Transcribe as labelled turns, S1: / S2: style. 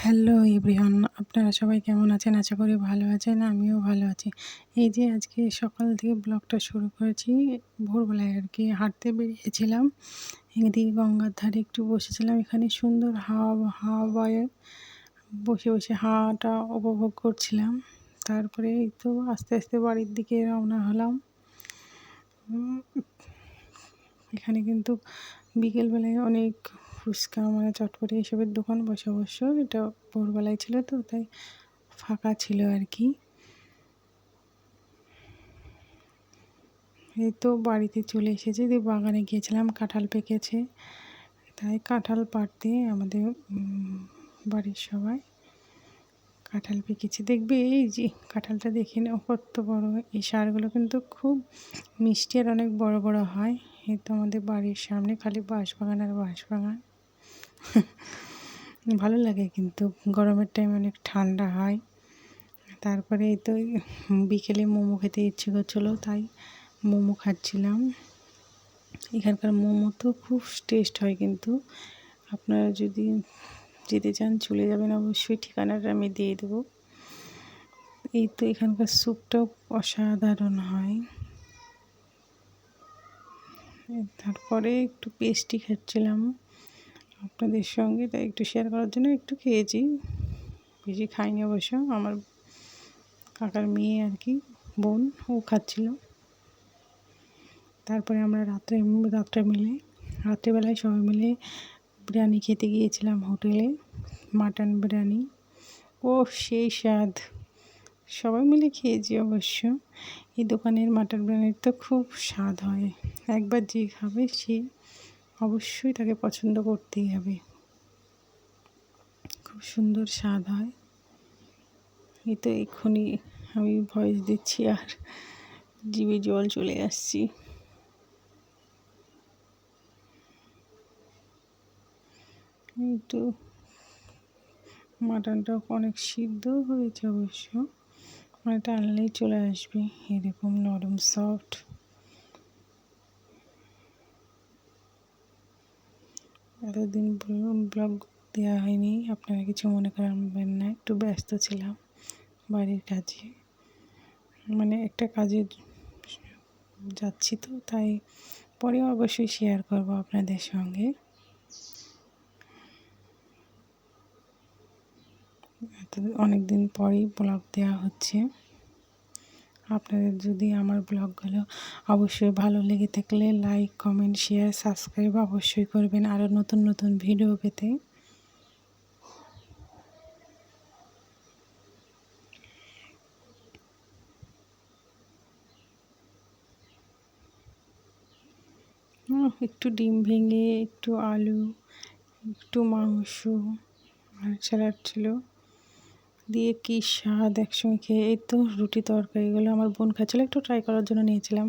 S1: Hello everyone, আপনারা সবাই কেমন আছেন? আশা করি ভালো আছেন। আমিও ভালো আছি। এই যে আজকে সকাল থেকে ব্লগটা শুরু করেছি। ভোরবেলায় আর কি হাঁটতে বেরিয়েছিলাম। এদিকে গঙ্গার ধারে একটু বসেছিলাম। এখানে সুন্দর হাওয়া হাওয়া বয়ে বসে বসে হাওয়াটা উপভোগ করছিলাম। তারপরে এই তো আস্তে আস্তে বাড়ির দিকে রওনা হলাম। এখানে কিন্তু বিকেলবেলায় অনেক ফুচকা চটপটি এসবের দোকান বসে অবশ্য এটা ভোরবেলায় ছিল তো তাই ফাঁকা ছিল আর কি। এই তো বাড়িতে চলে এসেছি, দিয়ে বাগানে গিয়েছিলাম, কাঁঠাল পেকেছে তাই কাঁঠাল পাড়তে আমাদের বাড়ির সবাই কাঁঠাল পেকেছে। দেখবে এই যে কাঁঠালটা দেখে নাও কত বড়। এই সারগুলো কিন্তু খুব মিষ্টি আর অনেক বড় বড় হয়। এই তো আমাদের বাড়ির সামনে খালি বাঁশবাগান আর বাঁশবাগান। ভালো লাগে কিন্তু গরমের টাইমে অনেক ঠান্ডা হয়। তারপরে এই তো বিকেলে মোমো খেতে ইচ্ছে করছিলো তাই মোমো খাচ্ছিলাম। এখানকার মোমো তো খুব টেস্ট হয়, কিন্তু আপনারা যদি যেতে চান চলে যাবেন, অবশ্যই ঠিকানাটা আমি দিয়ে দেবো। এই তো এখানকার স্যুপটাও অসাধারণ হয়। তারপরে একটু পেস্ট্রি খাচ্ছিলাম আপনাদের সঙ্গে, তাই একটু শেয়ার করার জন্য একটু খেয়েছি, বেশি খাইনি অবশ্য। আমার কাকার মেয়ে আর কি, বোন, ও খাচ্ছিল। তারপরে আমরা রাত্রেবেলায় সবাই মিলে বিরিয়ানি খেতে গিয়েছিলাম হোটেলে, মাটন বিরিয়ানি। ও সেই স্বাদ, সবাই মিলে খেয়েছি অবশ্য। এই দোকানের মাটন বিরিয়ানির তো খুব স্বাদ হয়, একবার যে খাবে সে অবশ্যই তাকে পছন্দ করতেই হবে, খুব সুন্দর স্বাদ হয়। এই তো এক্ষুনি আমি ভয়েস দিচ্ছি আর জিভে জল চলে আসছি। এই তো মাটনটা অনেক সিদ্ধ হয়েছে অবশ্য, এটা আনলেই চলে আসবে এরকম নরম সফট। এতদিন ব্লগ দেওয়া হয়নি, আপনারা কিছু মনে করবেন না, একটু ব্যস্ত ছিলাম বাড়ির কাজে, একটা কাজে যাচ্ছি তো তাই পরে অবশ্যই শেয়ার করব আপনাদের সঙ্গে। অনেক দিন পরেই ব্লগ দেওয়া হচ্ছে। আপনাদের যদি আমার ব্লগগুলো অবশ্যই ভালো লেগে থাকলে লাইক, কমেন্ট, শেয়ার, সাবস্ক্রাইব অবশ্যই করবেন আরও নতুন নতুন ভিডিও পেতে। একটু ডিম ভেঙে, একটু আলু, একটু মাংস আর স্যালাড ছিল, দিয়ে কী স্বাদ একসঙ্গে খেয়ে। এই তো রুটি তরকারিগুলো আমার বোন খাচ্ছিলো, একটু ট্রাই করার জন্য নিয়েছিলাম।